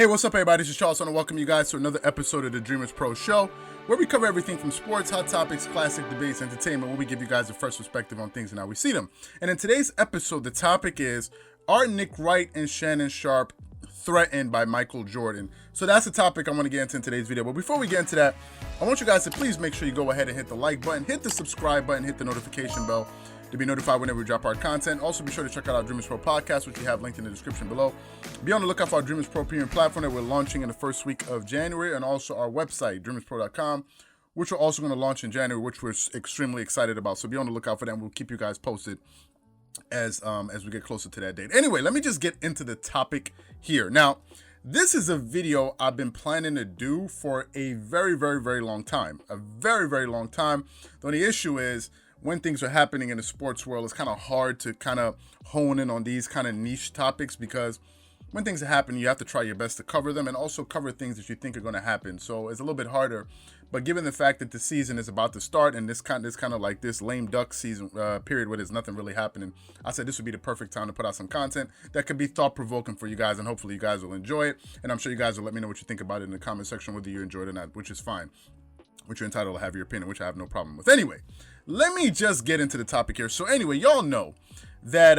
Hey, what's up, everybody? This is Charles, and I welcome you guys to another episode of the Dreamerspro Show, where we cover everything from sports, hot topics, classic debates, entertainment, where we give you guys a fresh perspective on things and how we see them. And in today's episode, the topic is, are Nick Wright and Shannon Sharpe threatened by Michael Jordan? So that's the topic I want to get into in today's video. But before we get into that, I want you guys to please make sure you go ahead and hit the like button, hit the subscribe button, hit the notification bell to be notified whenever we drop our content. Also, be sure to check out our Dreamerspro Podcast, which we have linked in the description below. Be on the lookout for our Dreamerspro premium platform that we're launching in the first week of January, and also our website, dreamerspro.com, which we're also going to launch in January, which we're extremely excited about. So be on the lookout for that, and we'll keep you guys posted as we get closer to that date. Anyway, let me just get into the topic here. Now, this is a video I've been planning to do for a very, very, very long time. A very, very long time. The only issue is, when things are happening in the sports world, it's kind of hard to kind of hone in on these kind of niche topics, because when things happen, you have to try your best to cover them and also cover things that you think are going to happen. So it's a little bit harder. But given the fact that the season is about to start and this kind of like this lame duck season period where there's nothing really happening, I said this would be the perfect time to put out some content that could be thought-provoking for you guys, and hopefully you guys will enjoy it. And I'm sure you guys will let me know what you think about it in the comment section, whether you enjoyed it or not, which is fine. Which you're entitled to have your opinion, which I have no problem with. Anyway, let me just get into the topic here. So anyway, y'all know that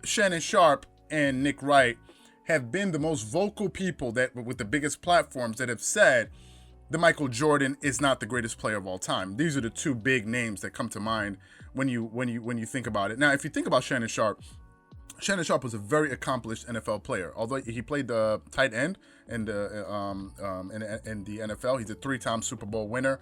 Shannon Sharpe and Nick Wright have been the most vocal people that with the biggest platforms that have said that Michael Jordan is not the greatest player of all time. These are the two big names that come to mind when you think about it. Now, if you think about Shannon Sharpe was a very accomplished NFL player. Although he played the tight end in the NFL, he's a 3-time Super Bowl winner.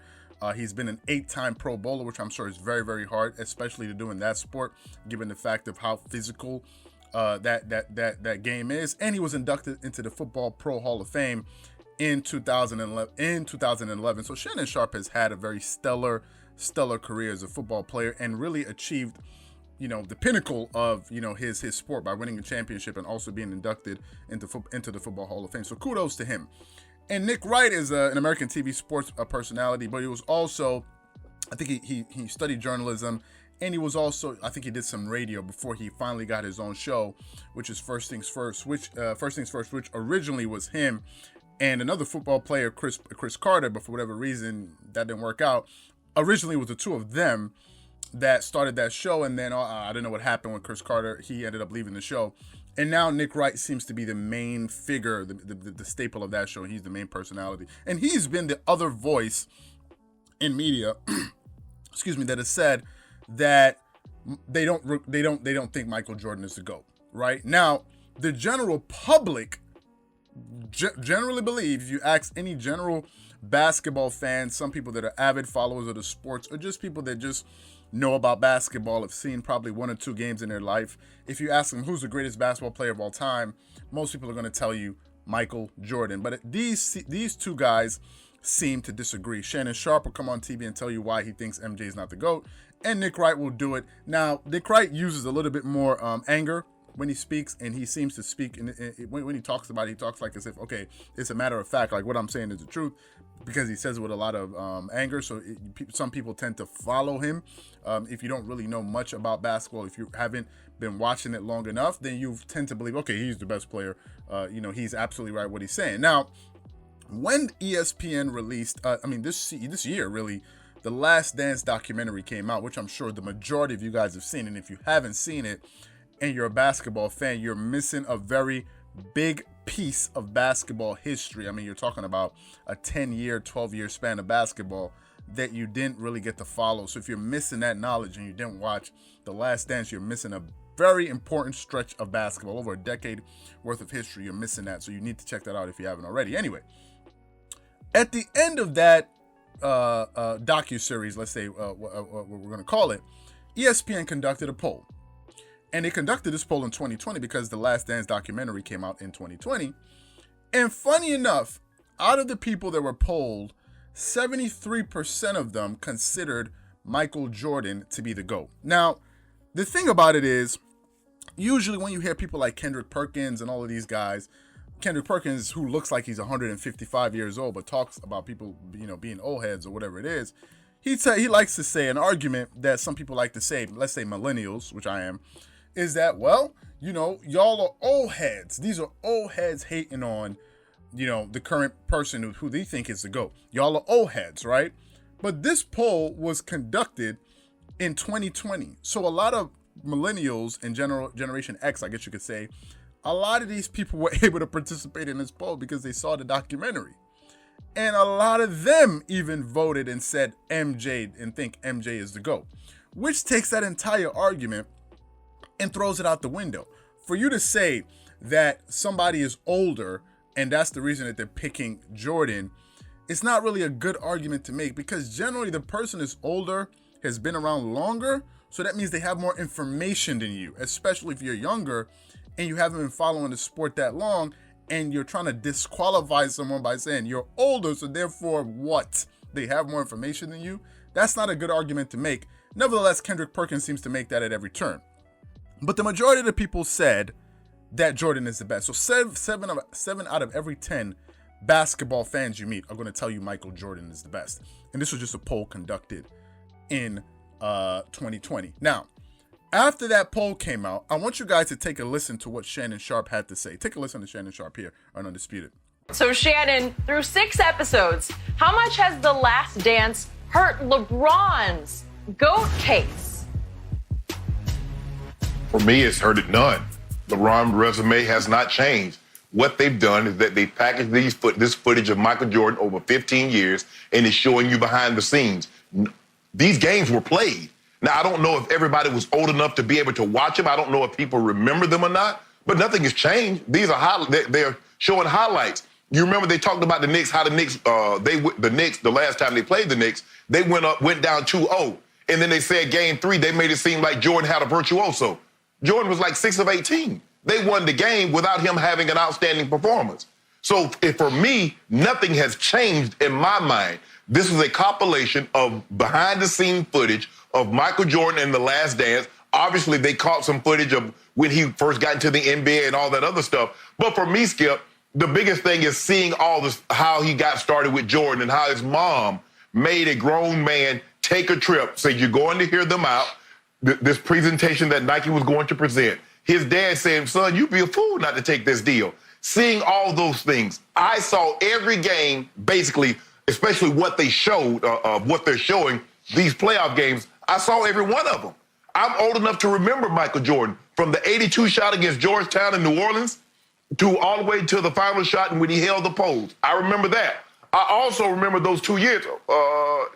He's been an 8-time Pro Bowler, which I'm sure is very, very hard, especially to do in that sport, given the fact of how physical that game is. And he was inducted into the Football Pro Hall of Fame in 2011. So Shannon Sharpe has had a very stellar career as a football player and really achieved, the pinnacle of, his sport by winning a championship and also being inducted into the Football Hall of Fame. So kudos to him. And Nick Wright is an American TV sports personality, but he was also, I think he studied journalism, and he was also, I think he did some radio before he finally got his own show, which is First Things First, which originally was him and another football player, Chris Carter, but for whatever reason that didn't work out. Originally it was the two of them that started that show, and then I don't know what happened with Chris Carter. He ended up leaving the show, and now Nick Wright seems to be the main figure, the staple of that show. He's the main personality, and he's been the other voice in media, excuse me, that has said that they don't think Michael Jordan is the GOAT. Right now, the general public generally believe, if you ask any general basketball fans, some people that are avid followers of the sports, or just people that just know about basketball, have seen probably 1 or 2 games in their life. If you ask them who's the greatest basketball player of all time, most people are going to tell you Michael Jordan. But these two guys seem to disagree. Shannon Sharpe will come on TV and tell you why he thinks MJ is not the GOAT, and Nick Wright will do it. Now, Nick Wright uses a little bit more anger when he speaks, and he seems to speak, when he talks about it, he talks like as if, okay, it's a matter of fact, like what I'm saying is the truth, because he says it with a lot of anger. So some people tend to follow him. If you don't really know much about basketball, if you haven't been watching it long enough, then you tend to believe, okay, he's the best player. He's absolutely right what he's saying. Now, when ESPN released, this year really, the Last Dance documentary came out, which I'm sure the majority of you guys have seen, and if you haven't seen it, and you're a basketball fan, you're missing a very big piece of basketball history. I mean, you're talking about a 10-year, 12-year span of basketball that you didn't really get to follow. So if you're missing that knowledge and you didn't watch The Last Dance, you're missing a very important stretch of basketball, over a decade worth of history. You're missing that. So you need to check that out if you haven't already. Anyway, at the end of that docuseries, let's say what we're going to call it, ESPN conducted a poll. And they conducted this poll in 2020 because the Last Dance documentary came out in 2020. And funny enough, out of the people that were polled, 73% of them considered Michael Jordan to be the GOAT. Now, the thing about it is, usually when you hear people like Kendrick Perkins and all of these guys, Kendrick Perkins, who looks like he's 155 years old, but talks about people, being old heads or whatever it is, he likes to say an argument that some people like to say, let's say millennials, which I am, is that, well, y'all are old heads. These are old heads hating on, the current person who they think is the GOAT. Y'all are old heads, right? But this poll was conducted in 2020. So a lot of millennials and Generation X, I guess you could say, a lot of these people were able to participate in this poll because they saw the documentary. And a lot of them even voted and said MJ and think MJ is the GOAT, which takes that entire argument and throws it out the window. For you to say that somebody is older and that's the reason that they're picking Jordan, it's not really a good argument to make, because generally the person is older, has been around longer, so that means they have more information than you, especially if you're younger and you haven't been following the sport that long and you're trying to disqualify someone by saying you're older, so therefore what? They have more information than you? That's not a good argument to make. Nevertheless, Kendrick Perkins seems to make that at every turn. But the majority of the people said that Jordan is the best. So seven out of every 10 basketball fans you meet are going to tell you Michael Jordan is the best. And this was just a poll conducted in 2020. Now, after that poll came out, I want you guys to take a listen to what Shannon Sharpe had to say. Take a listen to Shannon Sharpe here on Undisputed. So Shannon, through 6 episodes, how much has The Last Dance hurt LeBron's GOAT case? For me, it's hurt it none. LeBron's resume has not changed. What they've done is that they packaged this footage of Michael Jordan over 15 years, and it's showing you behind the scenes. These games were played. Now, I don't know if everybody was old enough to be able to watch them. I don't know if people remember them or not, but nothing has changed. These are they're showing highlights. You remember they talked about the Knicks, how the Knicks, the last time they played the Knicks, they went down 2-0. And then they said game 3, they made it seem like Jordan had a virtuoso. Jordan was like 6 of 18. They won the game without him having an outstanding performance. So for me, nothing has changed in my mind. This was a compilation of behind-the-scene footage of Michael Jordan and The Last Dance. Obviously, they caught some footage of when he first got into the NBA and all that other stuff. But for me, Skip, the biggest thing is seeing all this, how he got started with Jordan and how his mom made a grown man take a trip. Say, you're going to hear them out. This presentation that Nike was going to present. His dad said, son, you'd be a fool not to take this deal. Seeing all those things, I saw every game, basically, especially what they showed, what they're showing, these playoff games, I saw every one of them. I'm old enough to remember Michael Jordan from the 82 shot against Georgetown in New Orleans to all the way to the final shot when he held the post. I remember that. I also remember those 2 years.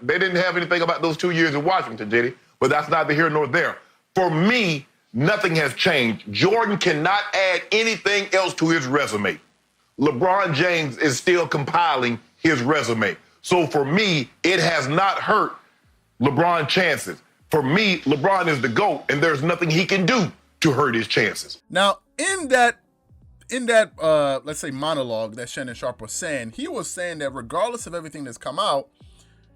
They didn't have anything about those 2 years in Washington, JD, but that's neither here nor there. For me, nothing has changed. Jordan cannot add anything else to his resume. LeBron James is still compiling his resume. So for me, it has not hurt LeBron's chances. For me, LeBron is the GOAT, and there's nothing he can do to hurt his chances. Now, in that let's say monologue that Shannon Sharpe was saying, he was saying that regardless of everything that's come out,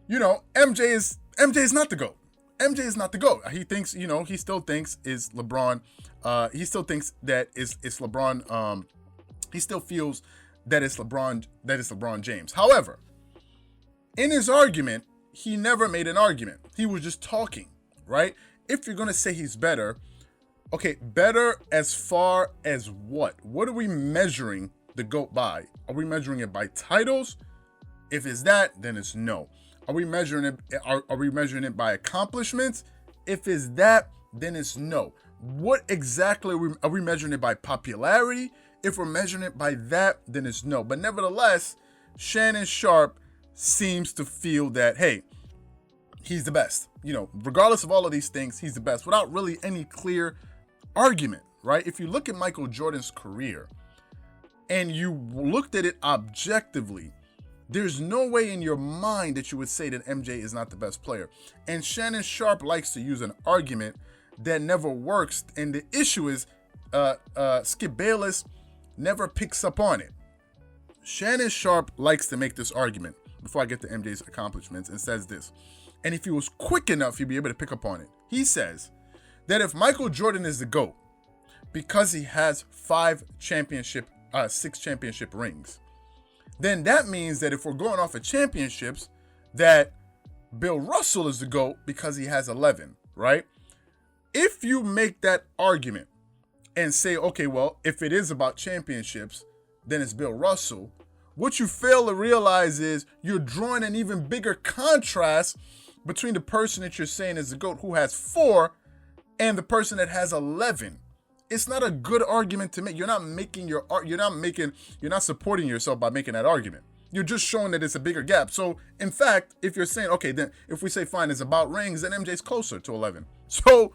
MJ is not the GOAT. MJ is not the GOAT. He thinks, he still thinks is LeBron. He still thinks that it's LeBron. He still feels that it's LeBron James. However, in his argument, he never made an argument. He was just talking, right? If you're going to say he's better, okay, better as far as what? What are we measuring the GOAT by? Are we measuring it by titles? If it's that, then it's no. Are we measuring it? Are we measuring it by accomplishments? If it's that, then it's no. What exactly are we measuring it by? Popularity? If we're measuring it by that, then it's no. But nevertheless, Shannon Sharpe seems to feel that, hey, he's the best. Regardless of all of these things, he's the best without really any clear argument, right? If you look at Michael Jordan's career and you looked at it objectively, there's no way in your mind that you would say that MJ is not the best player. And Shannon Sharpe likes to use an argument that never works. And the issue is Skip Bayless never picks up on it. Shannon Sharpe likes to make this argument before I get to MJ's accomplishments and says this. And if he was quick enough, he'd be able to pick up on it. He says that if Michael Jordan is the GOAT because he has 6 championship rings, then that means that if we're going off of championships, that Bill Russell is the GOAT because he has 11, right? If you make that argument, and say, okay, well, if it is about championships, then it's Bill Russell. What you fail to realize is you're drawing an even bigger contrast between the person that you're saying is the GOAT who has 4 and the person that has 11. It's not a good argument to make. You're not supporting yourself by making that argument. You're just showing that it's a bigger gap. So, in fact, if you're saying, okay, then if we say fine, it's about rings, then MJ's closer to 11. So,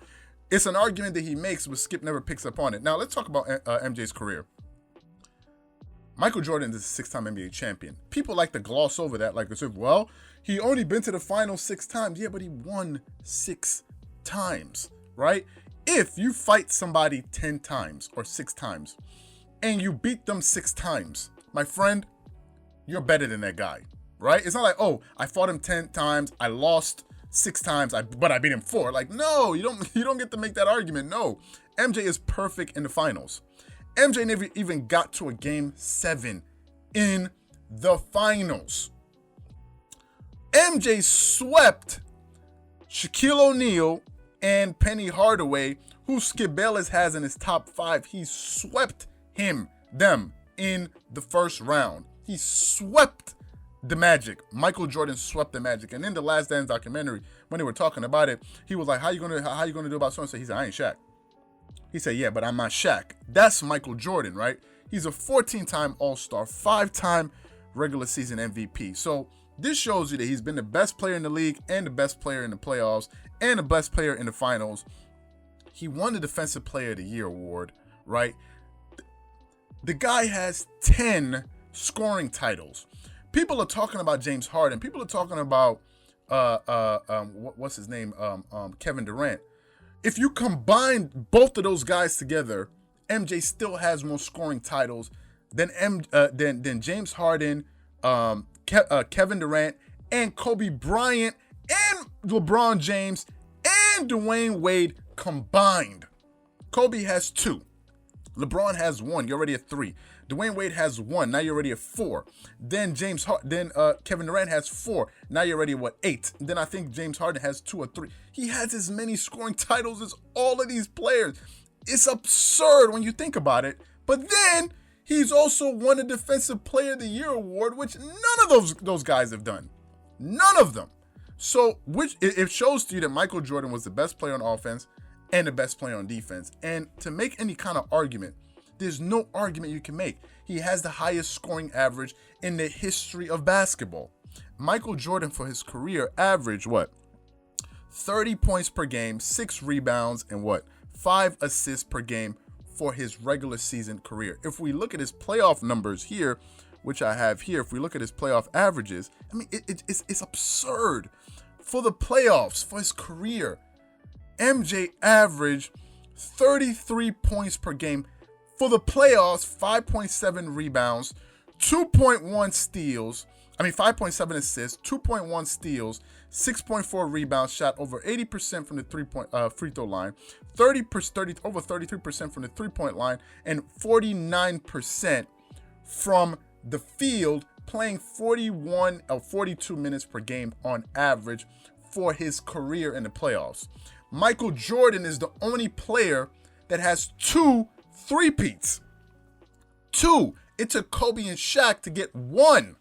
it's an argument that he makes, but Skip never picks up on it. Now, let's talk about MJ's career. Michael Jordan is a 6-time NBA champion. People like to gloss over that, like, well, he only been to the finals 6 times. Yeah, but he won 6 times, right? If you fight somebody 10 times or 6 times and you beat them 6 times, my friend, you're better than that guy, right? It's not like, oh, I fought him 10 times, I lost 6 times, but I beat him 4. Like, no, you don't get to make that argument. No, MJ is perfect in the finals. MJ never even got to a game 7 in the finals. MJ swept Shaquille O'Neal and Penny Hardaway, who Skip Bayless has in his top 5. He swept them in the first round. He swept the Magic. Michael Jordan swept the Magic. And in the Last Dance documentary, when they were talking about it, he was like, how you gonna do about so-and-so? He said, I ain't Shaq. He said, yeah, but I'm not Shaq. That's Michael Jordan, right? He's a 14-time All-Star, 5-time regular season MVP. So this shows you that he's been the best player in the league and the best player in the playoffs and the best player in the finals. He won the Defensive Player of the Year award, right? The guy has 10 scoring titles. People are talking about James Harden. People are talking about what's his name? Kevin Durant. If you combine both of those guys together, MJ still has more scoring titles than James Harden, Kevin Durant, and Kobe Bryant, and LeBron James, and Dwayne Wade combined. Kobe has 2. LeBron has 1. You're already at 3. Dwayne Wade has 1. Now you're already at 4. Then Kevin Durant has 4. Now you're already at 8. Then I think James Harden has 2 or 3. He has as many scoring titles as all of these players. It's absurd when you think about it. But then he's also won a Defensive Player of the Year award, which none of those guys have done. None of them. So it shows to you that Michael Jordan was the best player on offense and the best player on defense. And to make any kind of argument, there's no argument you can make. He has the highest scoring average in the history of basketball. Michael Jordan for his career averaged 30 points per game, 6 rebounds, and 5 assists per game for his regular season career. If we look at his playoff numbers here, which I have here, if we look at his playoff averages, I mean, it's absurd. For the playoffs, for his career, MJ averaged 33 points per game. For the playoffs, 5.7 rebounds, 2.1 steals, 5.7 assists, 2.1 steals, 6.4 rebounds, shot over 80% from the free throw line, over 33% from the 3-point line, and 49% from the field, playing 41 or 42 minutes per game on average for his career in the playoffs. Michael Jordan is the only player that has 2 3-peats. 2. It took Kobe and Shaq to get 1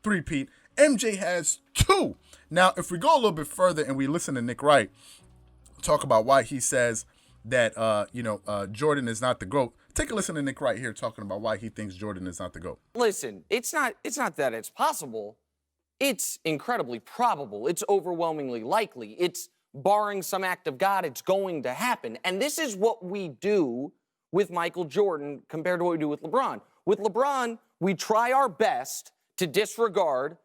3-peat. MJ has 2. Now, if we go a little bit further and we listen to Nick Wright talk about why he says that Jordan is not the GOAT, take a listen to Nick Wright here talking about why he thinks Jordan is not the GOAT. Listen, it's not that it's possible. It's incredibly probable. It's overwhelmingly likely. It's barring some act of God, it's going to happen. And this is what we do with Michael Jordan compared to what we do with LeBron. With LeBron, we try our best to disregard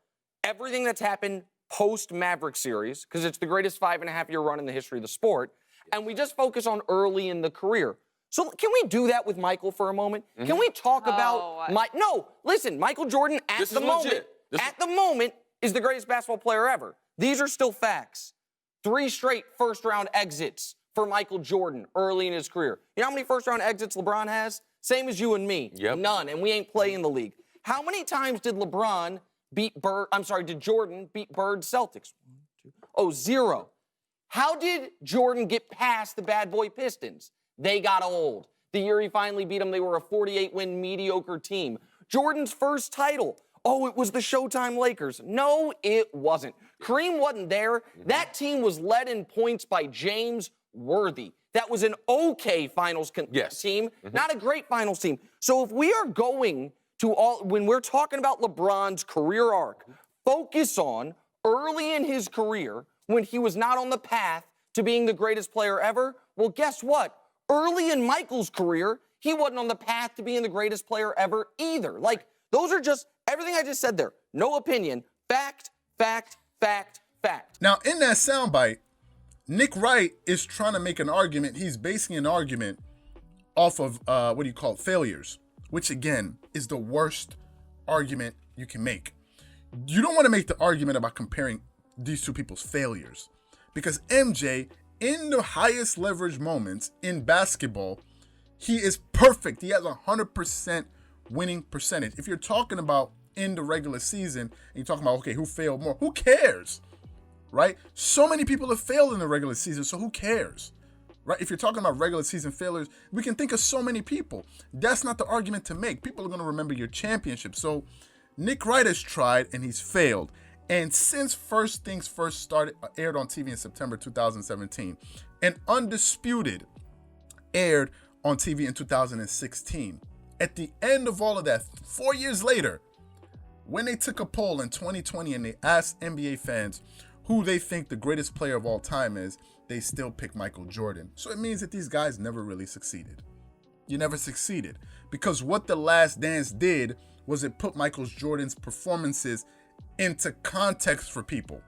everything that's happened post-Maverick series, because it's the greatest 5.5-year run in the history of the sport, and we just focus on early in the career. So can we do that with Michael for a moment? Mm-hmm. Can we talk about Michael Jordan at the moment is the greatest basketball player ever. These are still facts. 3 straight first-round exits for Michael Jordan early in his career. You know how many first-round exits LeBron has? Same as you and me. Yep. None, and we ain't playing in the league. How many times did Jordan beat Bird's Celtics? 0. How did Jordan get past the bad boy Pistons? They got old. The year he finally beat them, they were a 48-win mediocre team. Jordan's first title. Oh, it was the Showtime Lakers. No, it wasn't. Kareem wasn't there. That team was led in points by James Worthy. That was an okay finals team, not a great finals team. So if we are going to when we're talking about LeBron's career arc, focus on early in his career when he was not on the path to being the greatest player ever. Well, guess what? Early in Michael's career, he wasn't on the path to being the greatest player ever either. Like, those are just everything I just said there. No opinion. Fact, fact, fact, fact. Now, in that soundbite, Nick Wright is trying to make an argument. He's basing an argument off of, failures, which, again, is the worst argument you can make. You don't want to make the argument about comparing these two people's failures, because MJ, in the highest leverage moments in basketball, he is perfect. He has 100% winning percentage. If you're talking about in the regular season, and you're talking about, okay, who failed more? Who cares, right? So many people have failed in the regular season, so who cares, right? If you're talking about regular season failures, we can think of so many people. That's not the argument to make. People are going to remember your championship. So Nick Wright has tried, and he's failed. And since First Things First aired on TV in September 2017, and Undisputed aired on TV in 2016, at the end of all of that, 4 years later, when they took a poll in 2020 and they asked NBA fans who they think the greatest player of all time is, they still pick Michael Jordan. So it means that these guys never really succeeded. You never succeeded. Because what The Last Dance did was it put Michael Jordan's performances into context for people.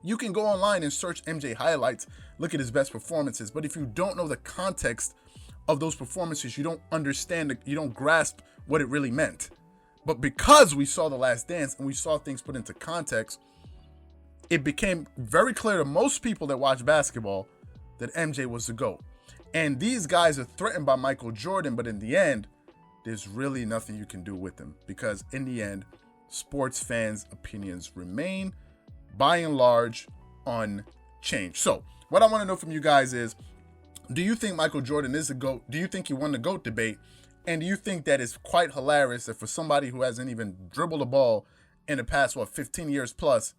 You can go online and search MJ highlights, look at his best performances, but if you don't know the context of those performances, you don't understand, you don't grasp what it really meant. But because we saw The Last Dance and we saw things put into context, it became very clear to most people that watch basketball that MJ was the GOAT. And these guys are threatened by Michael Jordan, but in the end, there's really nothing you can do with them, because in the end, sports fans' opinions remain, by and large, unchanged. So what I want to know from you guys is, do you think Michael Jordan is a GOAT? Do you think he won the GOAT debate? And do you think that it's quite hilarious that for somebody who hasn't even dribbled a ball in the past, 15 years plus,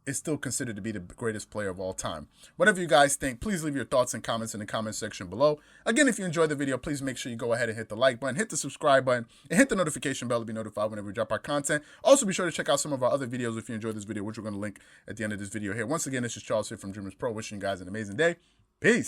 is still considered to be the greatest player of all time? Whatever you guys think, please leave your thoughts and comments in the comment section below. Again, if you enjoyed the video, please make sure you go ahead and hit the like button, hit the subscribe button, and hit the notification bell to be notified whenever we drop our content. Also, be sure to check out some of our other videos if you enjoyed this video, which we're going to link at the end of this video here. Once again, this is Charles here from Dreamerspro, wishing you guys an amazing day. Peace.